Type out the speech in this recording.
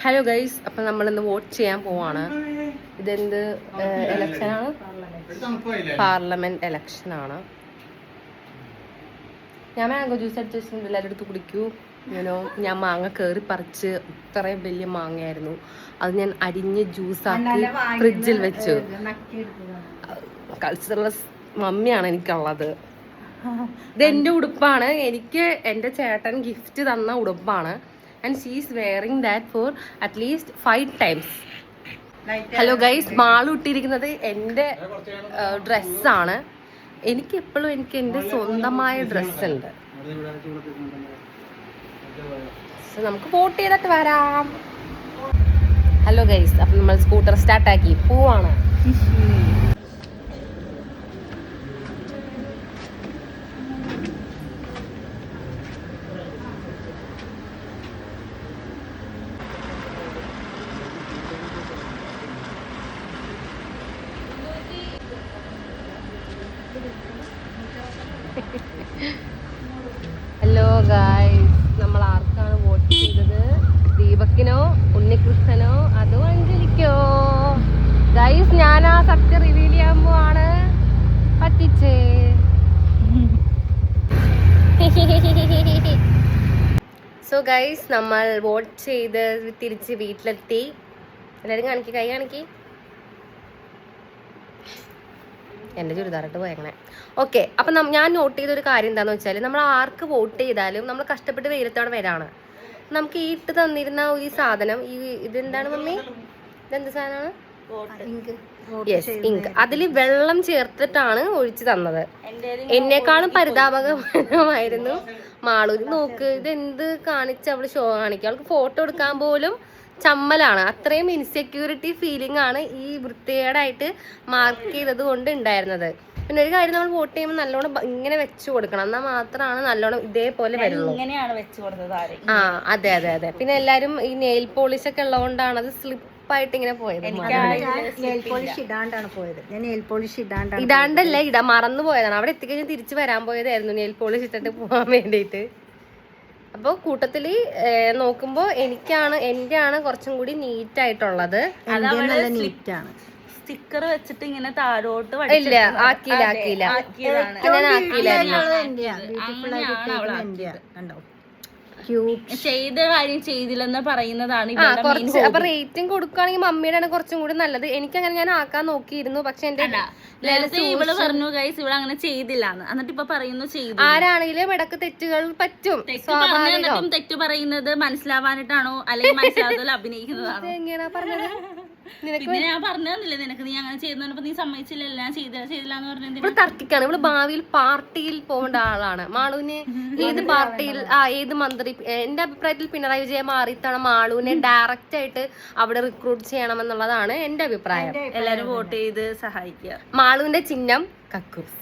Hello guys, അപ്പം നമ്മളിന്ന് vote ചെയ്യാൻ പോവാണ്. ഇതെന്ത് എലക്ഷനാണ്? പാർലമെന്റ് എലക്ഷനാണ്. ഞാൻ മാംഗോ ജ്യൂസ് അടിച്ചിട്ടുണ്ട്, എല്ലാവരും എടുത്ത് കുടിക്കൂ. ഞാൻ മാങ്ങ കയറി പറിച്ച് ഇത്രയും വലിയ മാങ്ങയായിരുന്നു. അത് ഞാൻ അരിഞ്ഞ് ജ്യൂസാക്കി ഫ്രിഡ്ജിൽ വെച്ചു. കൾച്ചറൽസ് മമ്മിയാണ് എനിക്കുള്ളത്. ഇത് എൻ്റെ ഉടുപ്പാണ്. എനിക്ക് എൻ്റെ ചേട്ടൻ ഗിഫ്റ്റ് തന്ന ഉടുപ്പാണ്. And she is wearing that for at least 5 times. Hello guys, Malu ഇട്ടിരിക്കുന്നത് എൻ്റെ ഡ്രസ്സാണ്. എനിക്ക് എപ്പോഴും എൻ്റെ സ്വന്തമായ ഡ്രസ്സ് ഉണ്ട്. നമുക്ക് വോട്ട് ചെയ്തിട്ട് വരാം. ഹലോ ഗൈസ്, അപ്പം നമ്മൾ സ്കൂട്ടർ സ്റ്റാർട്ടാക്കി പോവാണ്. ഹലോ ഗായ്സ്, നമ്മൾ ആർക്കാണ് വോട്ട് ചെയ്തത്? ദീപക്കിനോ, ഉണ്ണികൃഷ്ണനോ, അതോ അഞ്ജലിക്കോ? ഗായ്സ്, ഞാൻ ആ സത്യം റിവീൽ ചെയ്യാൻ പോവാണ്. പറ്റിച്ചേ. സോ ഗായ്സ്, നമ്മൾ വോട്ട് ചെയ്ത് തിരിച്ച് വീട്ടിലെത്തി. എല്ലാവരും കാണിക്കി, കൈ കാണിക്കി. എൻ്റെ ചുരിദാറിട്ട് പോയങ്ങനെ. ഓക്കെ, അപ്പം ഞാൻ നോട്ട് ചെയ്തൊരു കാര്യം എന്താണെന്ന് വെച്ചാൽ, നമ്മൾ ആർക്ക് വോട്ട് ചെയ്താലും നമ്മൾ കഷ്ടപ്പെട്ട് വെയിലത്തോടെ വരാണ്. നമുക്ക് ഈ ഇട്ട് തന്നിരുന്ന ഈ സാധനം, ഇതെന്താണ് മമ്മി? ഇതെന്ത് സാധനമാണ്? Yes, ink. അതിൽ വെള്ളം ചേർത്തിട്ടാണ് ഒഴിച്ചു തന്നത്. എന്നെക്കാളും പരിതാപകരമായിരുന്നു മാളൂര്. നോക്ക്, ഇതെന്ത് കാണിച്ച് അവള് ഷോ കാണിക്കുക. അവൾക്ക് ഫോട്ടോ എടുക്കാൻ പോലും ചമ്മലാണ്. അത്രയും ഇൻസെക്യൂരിറ്റി ഫീലിംഗ് ആണ് ഈ വൃത്തികേടായിട്ട് മാർക്ക് ചെയ്തത് കൊണ്ട് ഉണ്ടായിരുന്നത്. പിന്നെ ഒരു കാര്യം, നമ്മൾ വോട്ട് ചെയ്യുമ്പോൾ നല്ലോണം ഇങ്ങനെ വെച്ചു കൊടുക്കണം, എന്നാൽ മാത്രമാണ് നല്ലോണം ഇതേപോലെ വരുള്ളൂ. ആ, അതെ അതെ അതെ. പിന്നെ എല്ലാരും ഈ നെയിൽ പോളിഷ് ഒക്കെ ഉള്ളതുകൊണ്ടാണ് അത് സ്ലിപ്പായിട്ട് ഇങ്ങനെ പോയത്. ഇടാണ്ടല്ല, മറന്നു പോയതാണ്. അവിടെ എത്തിക്കഴിഞ്ഞാൽ തിരിച്ചു വരാൻ പോയതായിരുന്നു നെയിൽ പോളിഷ് ഇട്ടിട്ട് പോകാൻ വേണ്ടിയിട്ട്. അപ്പോൾ കൂട്ടത്തിൽ നോക്കുമ്പോൾ എൻ്റെയാണ് കുറച്ചും കൂടി നീറ്റ് ആയിട്ടുള്ളത്. സ്റ്റിക്കർ വെച്ചിട്ട് ഇങ്ങനെ താഴോട്ട് ഇല്ല, ആക്കിയില്ല. ചെയ്ത കാര്യം ചെയ്തില്ലെന്ന് പറയുന്നതാണ്. അപ്പൊ റേറ്റിംഗ് കൊടുക്കുകയാണെങ്കിൽ മമ്മിയുടെ കുറച്ചും കൂടി നല്ലത്. എനിക്കങ്ങനെ ഞാൻ ആക്കാൻ നോക്കിയിരുന്നു, പക്ഷെ എന്റെ ഇവള് പറഞ്ഞു ഗൈസ് ഇവള് അങ്ങനെ ചെയ്തില്ലാന്ന്. എന്നിട്ട് ഇപ്പൊ പറയുന്നു ചെയ്തു. ആരാണെങ്കിലും ഇടക്ക് തെറ്റുകൾ പറ്റും. തെറ്റ് പറയുന്നത് മനസ്സിലാവാനായിട്ടാണോ അല്ലെങ്കിൽ മനസ്സിലാവാതെ അഭിനയിക്കുന്നതാണോ? എങ്ങനെയാ പറഞ്ഞത്? പിന്നെ ഞാൻ പറഞ്ഞില്ലേ നിനക്ക്, നീ അങ്ങനെ ചെയ്യുന്നപ്പോ നീ സമ്മതിച്ചില്ല, ഞാൻ ചെയ്തില്ലാന്ന് പറഞ്ഞത്. ഇവിടെ തർക്കിക്കാണ്. ഇവിടെ ഭാവിയിൽ പാർട്ടിയിൽ പോകേണ്ട ആളാണ്. മാളുവിന് ഏത് പാർട്ടിയിൽ ഏത് മന്ത്രി, എന്റെ അഭിപ്രായത്തിൽ പിണറായി വിജയൻ മാറിയിട്ടാണ് മാളുവിനെ ഡയറക്റ്റ് ആയിട്ട് അവിടെ റിക്രൂട്ട് ചെയ്യണമെന്നുള്ളതാണ് എന്റെ അഭിപ്രായം. എല്ലാരും വോട്ട് ചെയ്ത് സഹായിക്കുക. മാളുവിന്റെ ചിഹ്നം കക്കൂസ്.